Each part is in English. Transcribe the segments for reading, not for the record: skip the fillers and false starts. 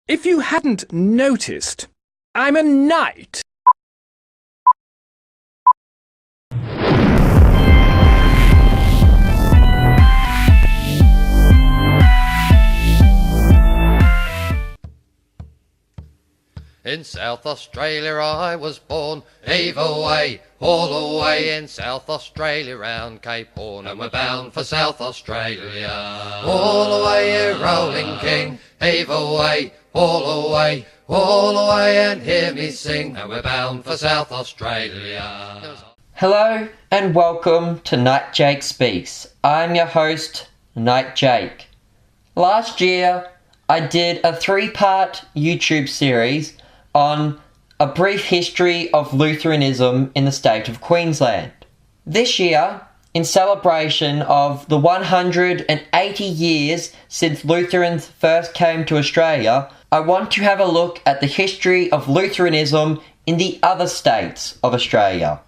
If you hadn't noticed, I'm a knight. In South Australia I was born, heave away, haul away, in South Australia round Cape Horn, and we're bound for South Australia. Haul away, you rolling king, heave away, haul away, and hear me sing, and we're bound for South Australia. Hello and welcome to Knight Jake Speaks. I'm your host, Knight Jake. Last year I did a 3-part YouTube series on a brief history of Lutheranism in the state of Queensland. This year, in celebration of the 180 years since Lutherans first came to Australia, I want to have a look at the history of Lutheranism in the other states of Australia.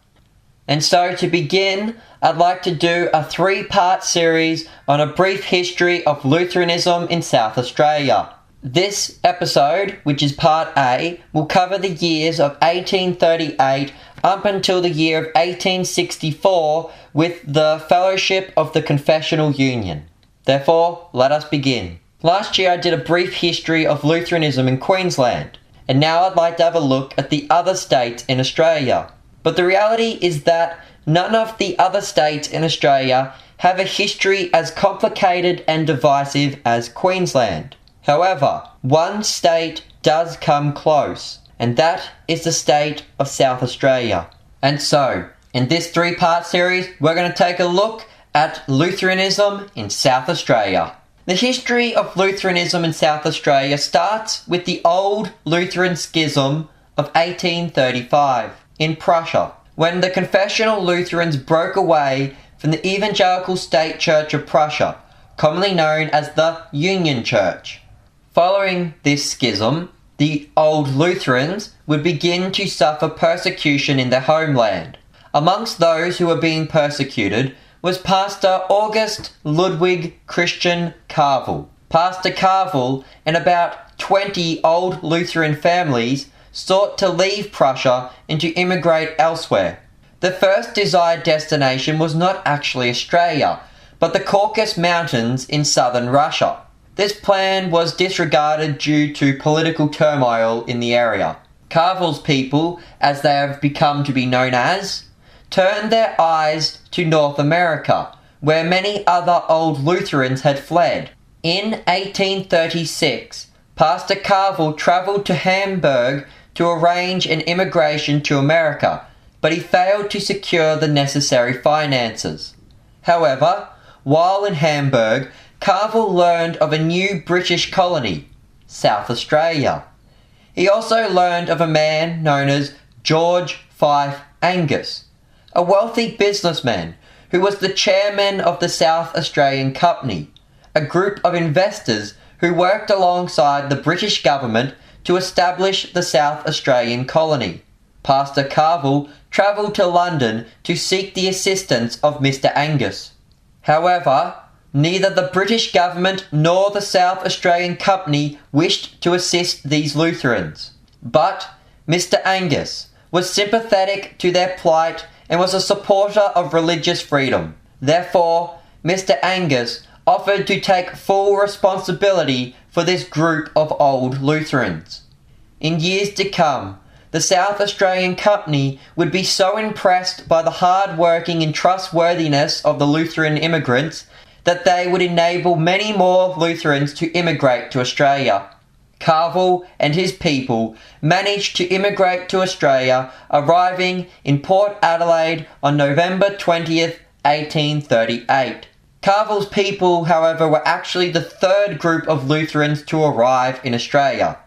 And so to begin, I'd like to do a 3-part series on a brief history of Lutheranism in South Australia. This episode, which is part A, will cover the years of 1838 up until the year of 1864 with the Fellowship of the Confessional Union. Therefore, let us begin. Last year I did a brief history of Lutheranism in Queensland, and now I'd like to have a look at the other states in Australia. But the reality is that none of the other states in Australia have a history as complicated and divisive as Queensland. However, one state does come close, and that is the state of South Australia. And so, in this 3-part series, we're going to take a look at Lutheranism in South Australia. The history of Lutheranism in South Australia starts with the Old Lutheran Schism of 1835 in Prussia, when the confessional Lutherans broke away from the Evangelical State Church of Prussia, commonly known as the Union Church. Following this schism, the Old Lutherans would begin to suffer persecution in their homeland. Amongst those who were being persecuted was Pastor August Ludwig Christian Kavel. Pastor Kavel and about 20 Old Lutheran families sought to leave Prussia and to immigrate elsewhere. The first desired destination was not actually Australia, but the Caucasus Mountains in southern Russia. This plan was disregarded due to political turmoil in the area. Kavel's people, as they have become to be known as, turned their eyes to North America, where many other Old Lutherans had fled. In 1836, Pastor Kavel travelled to Hamburg to arrange an immigration to America, but he failed to secure the necessary finances. However, while in Hamburg, Kavel learned of a new British colony, South Australia. He also learned of a man known as George Fife Angus, a wealthy businessman who was the chairman of the South Australian Company, a group of investors who worked alongside the British government to establish the South Australian colony. Pastor Kavel travelled to London to seek the assistance of Mr. Angus. However, neither the British government nor the South Australian Company wished to assist these Lutherans. But Mr. Angus was sympathetic to their plight and was a supporter of religious freedom. Therefore, Mr. Angus offered to take full responsibility for this group of Old Lutherans. In years to come, the South Australian Company would be so impressed by the hard-working and trustworthiness of the Lutheran immigrants that they would enable many more Lutherans to immigrate to Australia. Kavel and his people managed to immigrate to Australia, arriving in Port Adelaide on November 20th, 1838. Kavel's people, however, were actually the third group of Lutherans to arrive in Australia.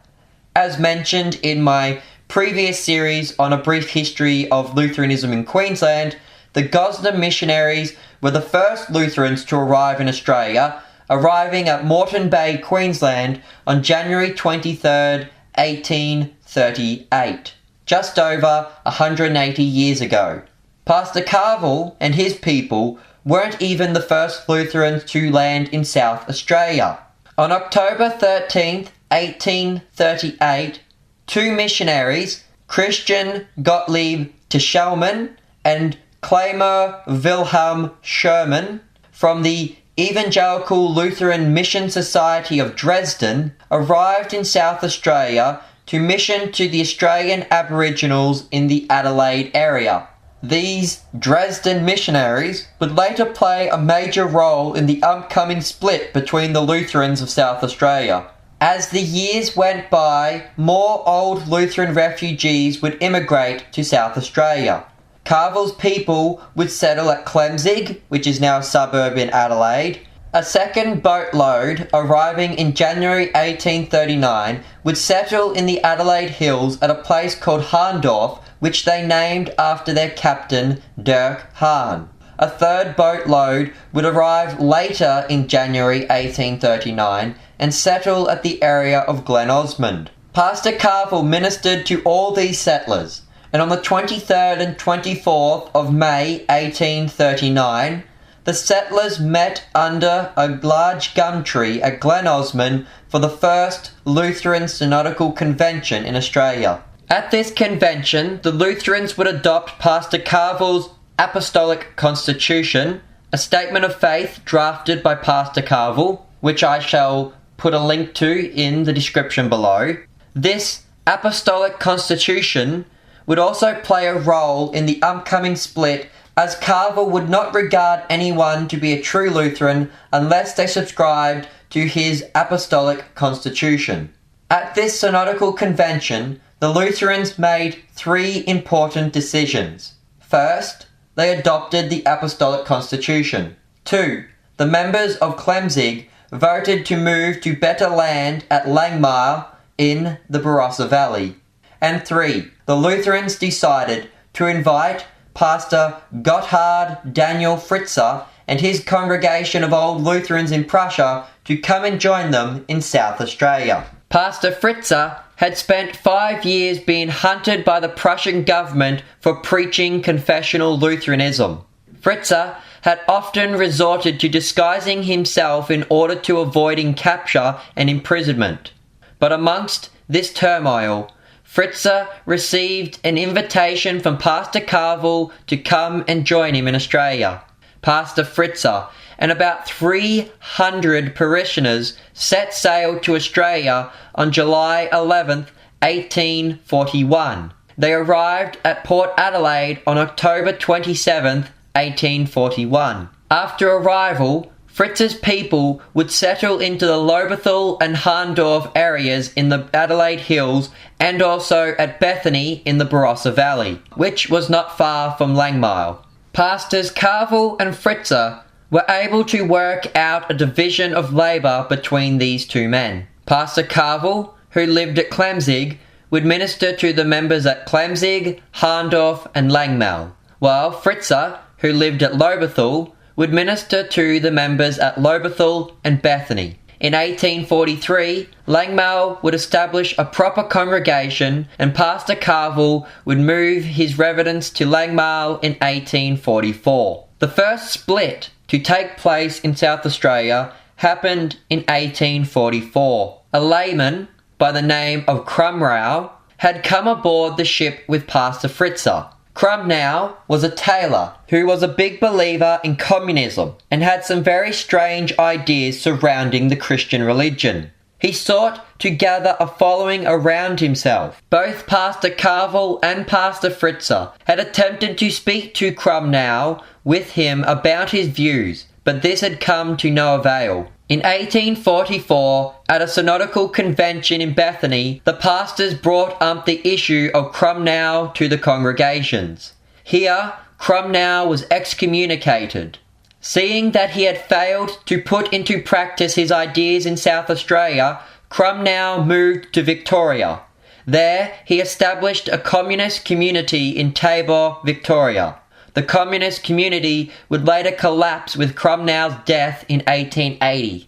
As mentioned in my previous series on a brief history of Lutheranism in Queensland, the Gosnell missionaries were the first Lutherans to arrive in Australia, arriving at Moreton Bay, Queensland on January 23rd, 1838, just over 180 years ago. Pastor Kavel and his people weren't even the first Lutherans to land in South Australia. On October 13th, 1838, two missionaries, Christian Gottlieb Tischelmann and Claymer Wilhelm Sherman, from the Evangelical Lutheran Mission Society of Dresden, arrived in South Australia to mission to the Australian Aboriginals in the Adelaide area. These Dresden missionaries would later play a major role in the upcoming split between the Lutherans of South Australia. As the years went by, more old Lutheran refugees would immigrate to South Australia. Kavel's people would settle at Clemzig, which is now a suburb in Adelaide. A second boatload, arriving in January 1839, would settle in the Adelaide Hills at a place called Hahndorf, which they named after their captain, Dirk Hahn. A third boatload would arrive later in January 1839 and settle at the area of Glen Osmond. Pastor Kavel ministered to all these settlers, and on the 23rd and 24th of May 1839, the settlers met under a large gum tree at Glen Osmond for the first Lutheran Synodical Convention in Australia. At this convention, the Lutherans would adopt Pastor Kavel's Apostolic Constitution, a statement of faith drafted by Pastor Kavel, which I shall put a link to in the description below. This Apostolic Constitution would also play a role in the upcoming split, as Kavel would not regard anyone to be a true Lutheran unless they subscribed to his Apostolic Constitution. At this synodical convention, the Lutherans made three important decisions. First, they adopted the Apostolic Constitution. 2. The members of Clemzig voted to move to better land at Langmire in the Barossa Valley. And 3. The Lutherans decided to invite Pastor Gotthard Daniel Fritzer and his congregation of old Lutherans in Prussia to come and join them in South Australia. Pastor Fritzer had spent 5 years being hunted by the Prussian government for preaching confessional Lutheranism. Fritzer had often resorted to disguising himself in order to avoid capture and imprisonment. But amongst this turmoil, Fritzer received an invitation from Pastor Kavel to come and join him in Australia. Pastor Fritzer and about 300 parishioners set sail to Australia on July 11th, 1841. They arrived at Port Adelaide on October 27th, 1841. After arrival, Fritz's people would settle into the Lobethal and Hahndorf areas in the Adelaide Hills and also at Bethany in the Barossa Valley, which was not far from Langmire. Pastors Kavel and Fritzer were able to work out a division of labour between these two men. Pastor Kavel, who lived at Clemzig, would minister to the members at Clemzig, Hahndorf and Langmire, while Fritzer, who lived at Lobethal, would minister to the members at Lobethal and Bethany. In 1843, Langmire would establish a proper congregation and Pastor Kavel would move his residence to Langmire in 1844. The first split to take place in South Australia happened in 1844. A layman by the name of Crumrow had come aboard the ship with Pastor Fritzer. Crumnow was a tailor who was a big believer in communism and had some very strange ideas surrounding the Christian religion. He sought to gather a following around himself. Both Pastor Kavel and Pastor Fritzer had attempted to speak to Crumnow with him about his views, but this had come to no avail. In 1844, at a synodical convention in Bethany, the pastors brought up the issue of Crumnow to the congregations. Here, Crumnow was excommunicated. Seeing that he had failed to put into practice his ideas in South Australia, Crumnow moved to Victoria. There, he established a communist community in Tabor, Victoria. The communist community would later collapse with Crumnow's death in 1880.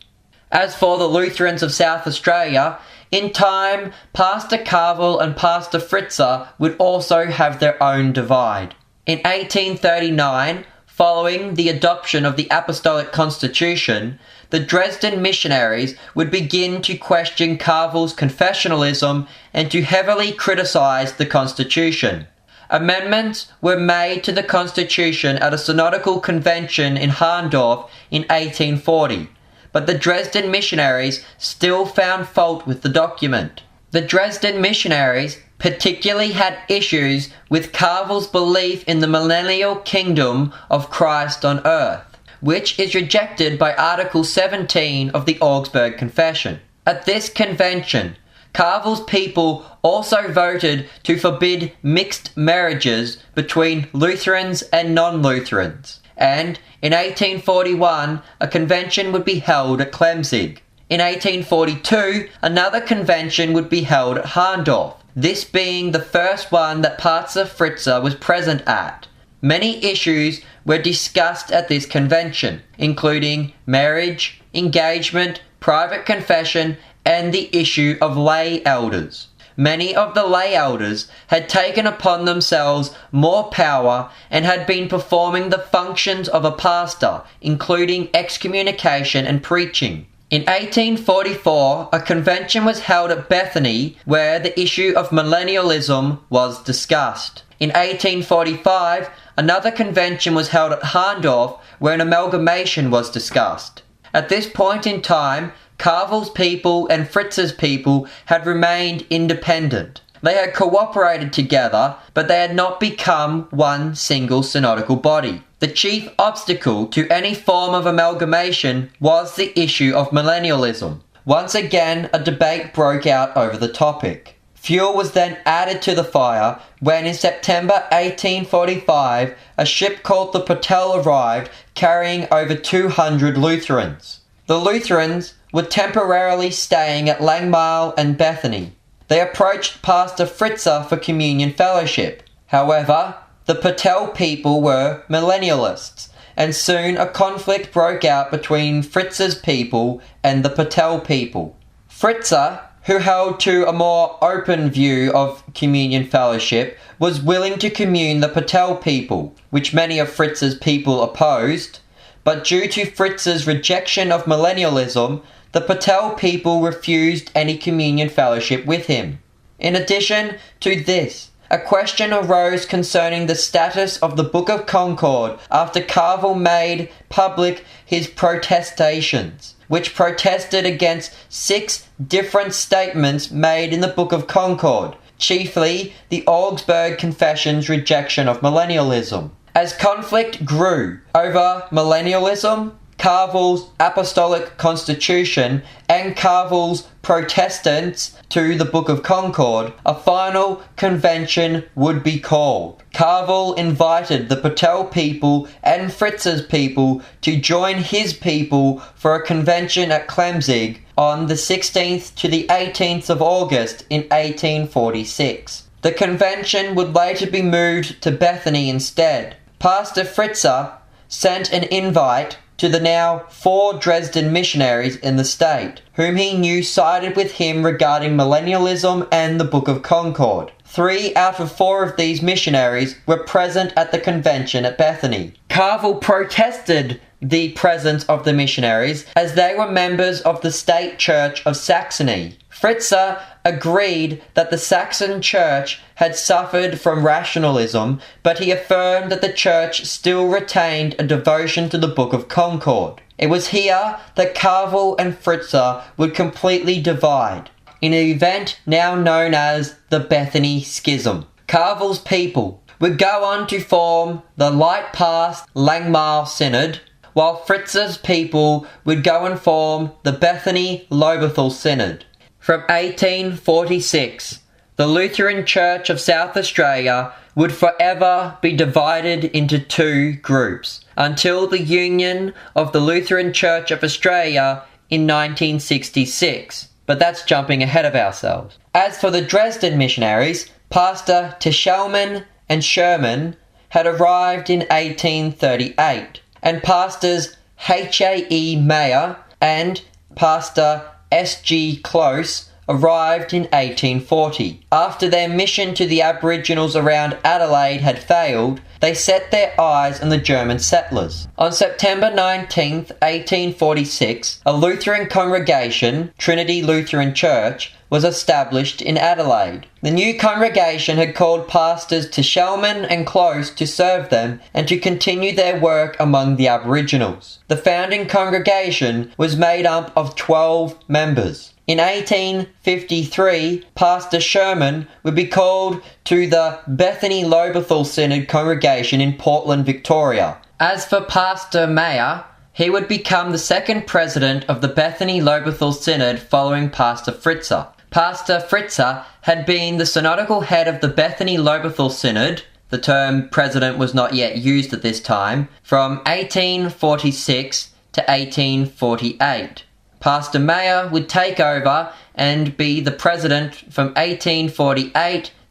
As for the Lutherans of South Australia, in time, Pastor Kavel and Pastor Fritzer would also have their own divide. In 1839, following the adoption of the Apostolic Constitution, the Dresden missionaries would begin to question Kavel's confessionalism and to heavily criticize the Constitution. Amendments were made to the Constitution at a synodical convention in Harndorf in 1840, but the Dresden missionaries still found fault with the document. The Dresden missionaries particularly had issues with Kavel's belief in the millennial kingdom of Christ on earth, which is rejected by Article 17 of the Augsburg Confession. At this convention, Kavel's people also voted to forbid mixed marriages between Lutherans and non-Lutherans, and in 1841 a convention would be held at Klemzig. In 1842, another convention would be held at Harndorf, this being the first one that Pastor Fritzer was present at. Many issues were discussed at this convention, including marriage, engagement, private confession, and the issue of lay elders. Many of the lay elders had taken upon themselves more power and had been performing the functions of a pastor, including excommunication and preaching. In 1844, a convention was held at Bethany where the issue of millennialism was discussed. In 1845, another convention was held at Harndorf where an amalgamation was discussed. At this point in time, Kavel's people and Fritz's people had remained independent. They had cooperated together, but they had not become one single synodical body. The chief obstacle to any form of amalgamation was the issue of millennialism. Once again, a debate broke out over the topic. Fuel was then added to the fire when in September 1845 a ship called the Patel arrived carrying over 200 Lutherans. The Lutherans were temporarily staying at Langmale and Bethany. They approached Pastor Fritzer for communion fellowship. However, the Patel people were millennialists, and soon a conflict broke out between Fritz's people and the Patel people. Fritzer, who held to a more open view of communion fellowship, was willing to commune the Patel people, which many of Fritz's people opposed, but due to Fritz's rejection of millennialism, the Patel people refused any communion fellowship with him. In addition to this, a question arose concerning the status of the Book of Concord after Kavel made public his protestations, which protested against 6 different statements made in the Book of Concord, chiefly the Augsburg Confession's rejection of millennialism. As conflict grew over millennialism, Kavel's Apostolic Constitution, and Kavel's protestants to the Book of Concord, a final convention would be called. Kavel invited the Patel people and Fritz's people to join his people for a convention at Klemzig on the 16th to the 18th of August in 1846. The convention would later be moved to Bethany instead. Pastor Fritzer sent an invite to the now 4 Dresden missionaries in the state, whom he knew sided with him regarding millennialism and the Book of Concord. 3 out of 4 of these missionaries were present at the convention at Bethany. Kavel protested the presence of the missionaries as they were members of the State Church of Saxony. Fritzer agreed that the Saxon Church had suffered from rationalism, but he affirmed that the Church still retained a devotion to the Book of Concord. It was here that Kavel and Fritzer would completely divide, in an event now known as the Bethany Schism. Kavel's people would go on to form the Light Path Langmale Synod, while Fritz's people would go and form the Bethany Lobethal Synod. From 1846, the Lutheran Church of South Australia would forever be divided into 2 groups, until the union of the Lutheran Church of Australia in 1966. But that's jumping ahead of ourselves. As for the Dresden missionaries, Pastor Tischelman and Sherman had arrived in 1838, and Pastors H.A.E. Mayer and Pastor S.G. Close arrived in 1840. After their mission to the Aboriginals around Adelaide had failed, they set their eyes on the German settlers. On September 19, 1846, a Lutheran congregation, Trinity Lutheran Church, was established in Adelaide. The new congregation had called pastors to Shellman and Close to serve them and to continue their work among the Aboriginals. The founding congregation was made up of 12 members. In 1853, Pastor Sherman would be called to the Bethany Lobethal Synod congregation in Portland, Victoria. As for Pastor Mayer, he would become the second president of the Bethany Lobethal Synod following Pastor Fritzer. Pastor Fritzer had been the synodical head of the Bethany Lobethal Synod, the term president was not yet used at this time, from 1846 to 1848. Pastor Mayer would take over and be the president from 1848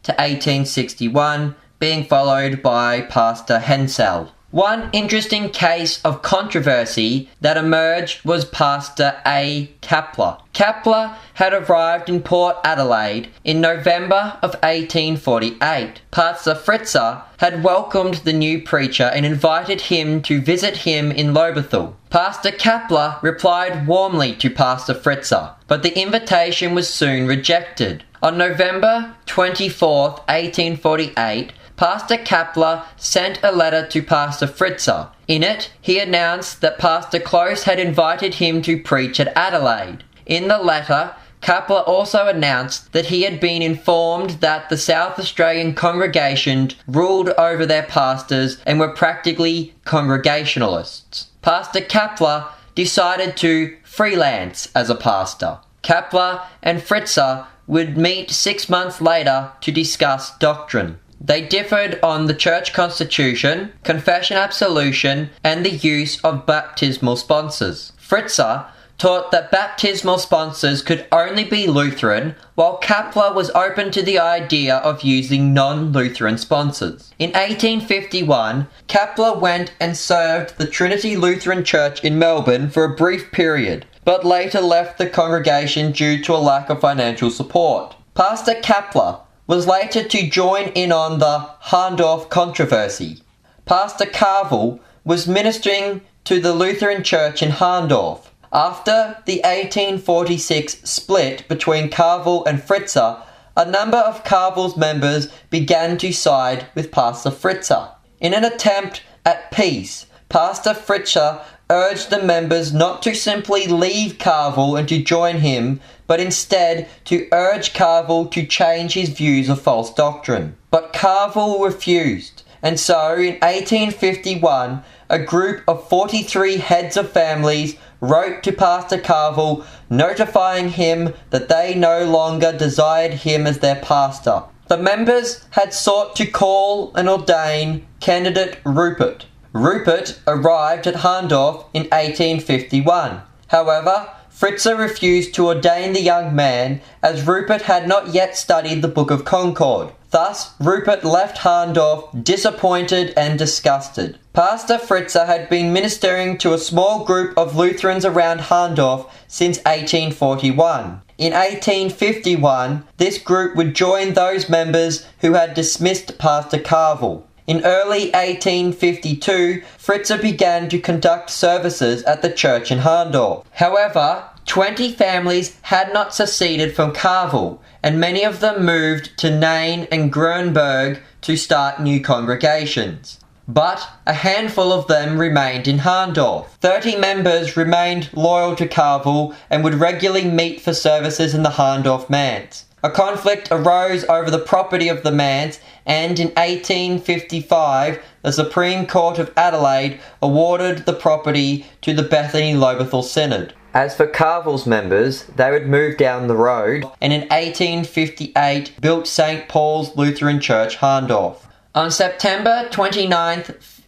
to 1861, being followed by Pastor Hensel. One interesting case of controversy that emerged was Pastor A. Kapler. Kapler had arrived in Port Adelaide in November of 1848. Pastor Fritzer had welcomed the new preacher and invited him to visit him in Lobethal. Pastor Kapler replied warmly to Pastor Fritzer, but the invitation was soon rejected. On November 24, 1848, Pastor Kapler sent a letter to Pastor Fritzer. In it, he announced that Pastor Close had invited him to preach at Adelaide. In the letter, Kapler also announced that he had been informed that the South Australian congregations ruled over their pastors and were practically Congregationalists. Pastor Kapler decided to freelance as a pastor. Kapler and Fritzer would meet 6 months later to discuss doctrine. They differed on the church constitution, confession absolution, and the use of baptismal sponsors. Fritzer taught that baptismal sponsors could only be Lutheran, while Kapler was open to the idea of using non-Lutheran sponsors. In 1851, Kapler went and served the Trinity Lutheran Church in Melbourne for a brief period, but later left the congregation due to a lack of financial support. Pastor Kapler was later to join in on the Hahndorf controversy. Pastor Kavel was ministering to the Lutheran Church in Hahndorf. After the 1846 split between Kavel and Fritzer, a number of Kavel's members began to side with Pastor Fritzer. In an attempt at peace, Pastor Fritzer urged the members not to simply leave Kavel and to join him, but instead to urge Kavel to change his views of false doctrine. But Kavel refused, and so in 1851, a group of 43 heads of families wrote to Pastor Kavel notifying him that they no longer desired him as their pastor. The members had sought to call and ordain candidate Rupert. Rupert arrived at Hahndorf in 1851. However, Fritzer refused to ordain the young man as Rupert had not yet studied the Book of Concord. Thus, Rupert left Hahndorf disappointed and disgusted. Pastor Fritzer had been ministering to a small group of Lutherans around Hahndorf since 1841. In 1851, this group would join those members who had dismissed Pastor Kavel. In early 1852, Fritzer began to conduct services at the church in Hahndorf. However, 20 families had not seceded from Kavel, and many of them moved to Nain and Grönberg to start new congregations. But a handful of them remained in Hahndorf. 30 members remained loyal to Kavel and would regularly meet for services in the Hahndorf manse. A conflict arose over the property of the manse, and in 1855, the Supreme Court of Adelaide awarded the property to the Bethany Lobethal Synod. As for Kavel's members, they would move down the road, and in 1858 built St. Paul's Lutheran Church, Hahndorf. On September 29,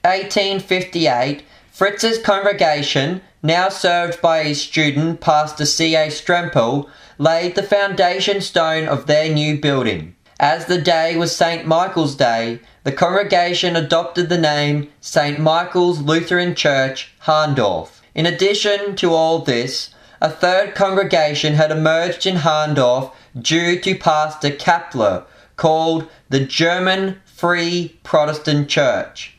1858, Fritz's congregation, now served by his student, Pastor C.A. Strempel, laid the foundation stone of their new building. As the day was St. Michael's Day, the congregation adopted the name St. Michael's Lutheran Church, Hahndorf. In addition to all this, a third congregation had emerged in Hahndorf due to Pastor Kavel, called the German Free Protestant Church.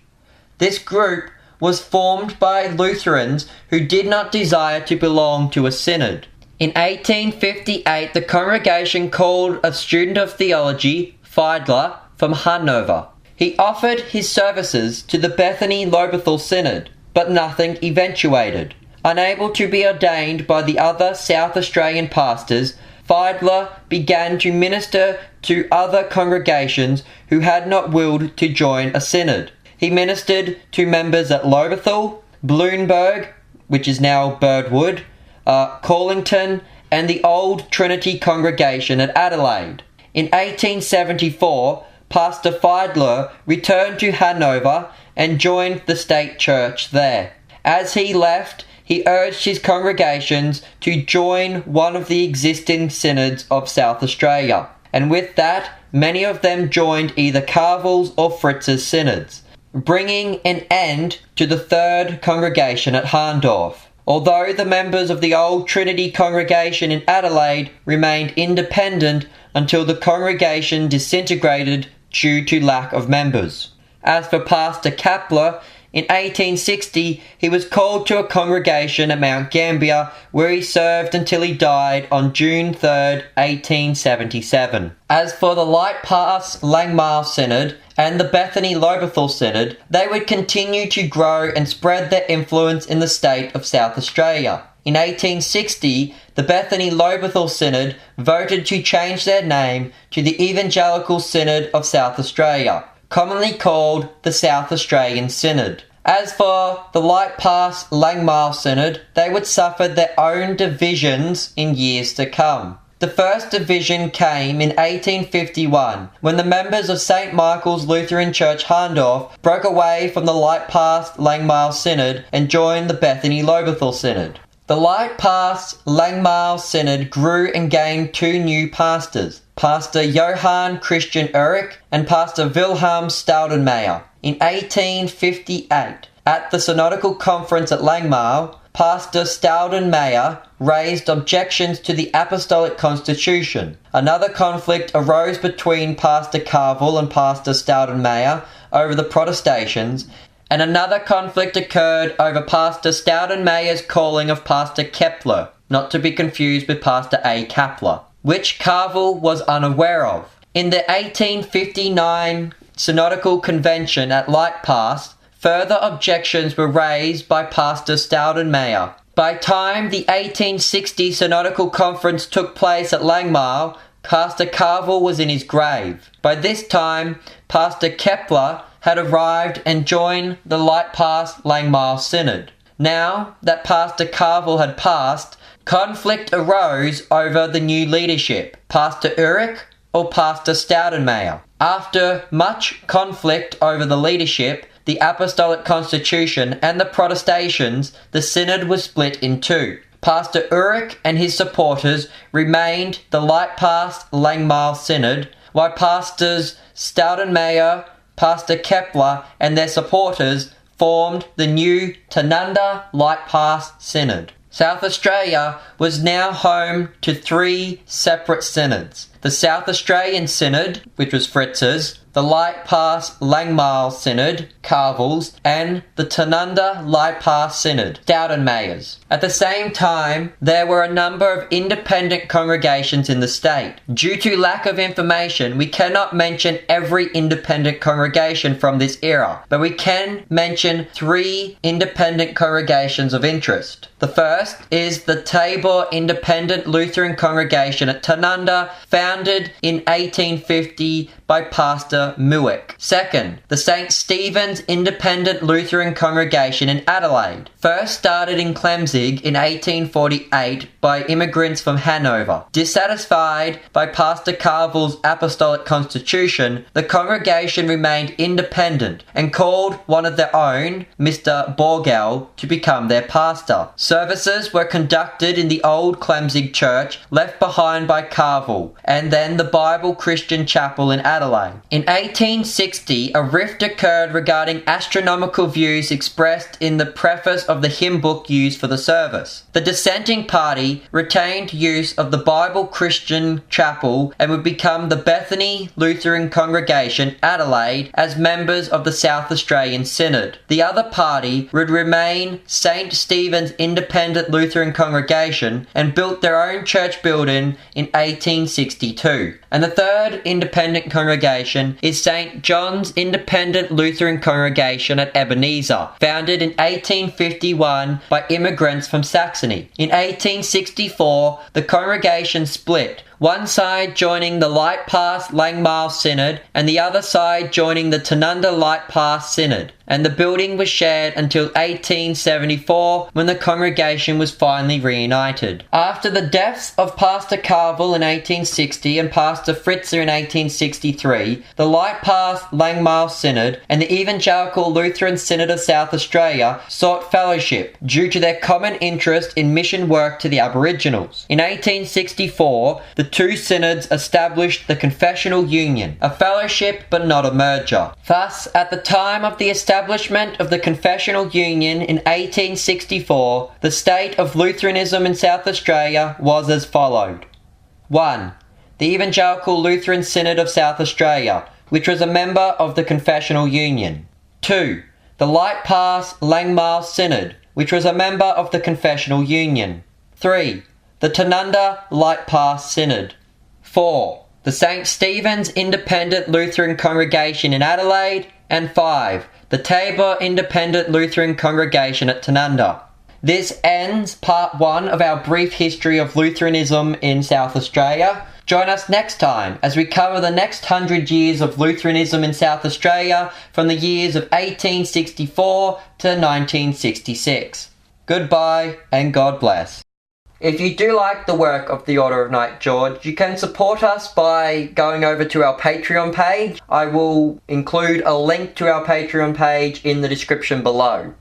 This group was formed by Lutherans who did not desire to belong to a synod. In 1858, the congregation called a student of theology, Fiedler, from Hanover. He offered his services to the Bethany-Lobethal Synod, but nothing eventuated. Unable to be ordained by the other South Australian pastors, Fiedler began to minister to other congregations who had not willed to join a synod. He ministered to members at Lobethal, Bloomberg, which is now Birdwood, Corlington, and the Old Trinity congregation at Adelaide. In 1874, Pastor Fiedler returned to Hanover and joined the state church there. As he left, he urged his congregations to join one of the existing synods of South Australia, and with that, many of them joined either Kavel's or Fritz's synods, bringing an end to the third congregation at Harndorf. Although the members of the Old Trinity congregation in Adelaide remained independent until the congregation disintegrated due to lack of members. As for Pastor Kavel, in 1860 he was called to a congregation at Mount Gambier, where he served until he died on June 3rd, 1877. As for the Light Pass Langmale Synod and the Bethany-Lobethal Synod, they would continue to grow and spread their influence in the state of South Australia. In 1860, the Bethany-Lobethal Synod voted to change their name to the Evangelical Synod of South Australia, commonly called the South Australian Synod. As for the Light Pass Langmale Synod, they would suffer their own divisions in years to come. The first division came in 1851, when the members of St. Michael's Lutheran Church Harndorf broke away from the Light Pass Langmale Synod and joined the Bethany-Lobethal Synod. The Light Pass Langmale Synod grew and gained two new pastors, Pastor Johann Christian Ulrich and Pastor Wilhelm Staudenmayer. In 1858, at the Synodical Conference at Langmale, Pastor Staudenmayer raised objections to the Apostolic Constitution. Another conflict arose between Pastor Kavel and Pastor Staudenmayer over the protestations, and another conflict occurred over Pastor Staudenmayer's calling of Pastor Kepler, not to be confused with Pastor A. Kapler, which Kavel was unaware of. In the 1859 Synodical Convention at Light Pass, further objections were raised by Pastor Staudenmayer. By the time the 1860 Synodical Conference took place at Langmale, Pastor Kavel was in his grave. By this time, Pastor Kepler had arrived and joined the Light Pass Langmale Synod. Now that Pastor Kavel had passed, conflict arose over the new leadership, Pastor Ulrich or Pastor Staudenmayer. After much conflict over the leadership, the Apostolic Constitution and the protestations, the synod was split in two. Pastor Ulrich and his supporters remained the Light Pass Langmale Synod, while Pastors Staudenmayer, Pastor Kepler and their supporters formed the new Tanunda Light Pass Synod. South Australia was now home to three separate synods. The South Australian Synod, which was Fritz's, the Light Pass Langmale Synod, Kavel's, and the Tanunda Light Pass Synod, Staudenmayer's. At the same time, there were a number of independent congregations in the state. Due to lack of information, we cannot mention every independent congregation from this era, but we can mention three independent congregations of interest. The first is the Tabor Independent Lutheran Congregation at Tanunda, founded in 1850 by Pastor Muick. Second, the St. Stephen's Independent Lutheran Congregation in Adelaide, first started in Clemzig in 1848 by immigrants from Hanover. Dissatisfied by Pastor Kavel's Apostolic Constitution, the congregation remained independent and called one of their own, Mr. Borgel, to become their pastor. Services were conducted in the old Clemzig church left behind by Kavel, and then the Bible Christian Chapel in Adelaide. Adelaide. In 1860, a rift occurred regarding astronomical views expressed in the preface of the hymn book used for the service. The dissenting party retained use of the Bible Christian Chapel and would become the Bethany Lutheran Congregation, Adelaide, as members of the South Australian Synod. The other party would remain St. Stephen's Independent Lutheran Congregation and built their own church building in 1862. And the third independent congregation is St. John's Independent Lutheran Congregation at Ebenezer, founded in 1851 by immigrants from Saxony. In 1864, the congregation split, one side joining the Light Pass Langmile Synod and the other side joining the Tanunda Light Pass Synod, and the building was shared until 1874 when the congregation was finally reunited. After the deaths of Pastor Kavel in 1860 and Pastor Fritzer in 1863, the Light Pass Langmile Synod and the Evangelical Lutheran Synod of South Australia sought fellowship due to their common interest in mission work to the Aboriginals. In 1864, the two synods established the Confessional Union, a fellowship but not a merger. Thus, at the time of the establishment of the Confessional Union in 1864, the state of Lutheranism in South Australia was as followed. 1. The Evangelical Lutheran Synod of South Australia, which was a member of the Confessional Union. 2. The Light Pass Langmile Synod, which was a member of the Confessional Union. 3. The Tanunda Light Pass Synod. 4. The St. Stephen's Independent Lutheran Congregation in Adelaide. And 5. The Tabor Independent Lutheran Congregation at Tanunda. This ends part 1 of our brief history of Lutheranism in South Australia. Join us next time as we cover the next 100 years of Lutheranism in South Australia from the years of 1864 to 1966. Goodbye and God bless. If you do like the work of the Order of Knight George, you can support us by going over to our Patreon page. I will include a link to our Patreon page in the description below.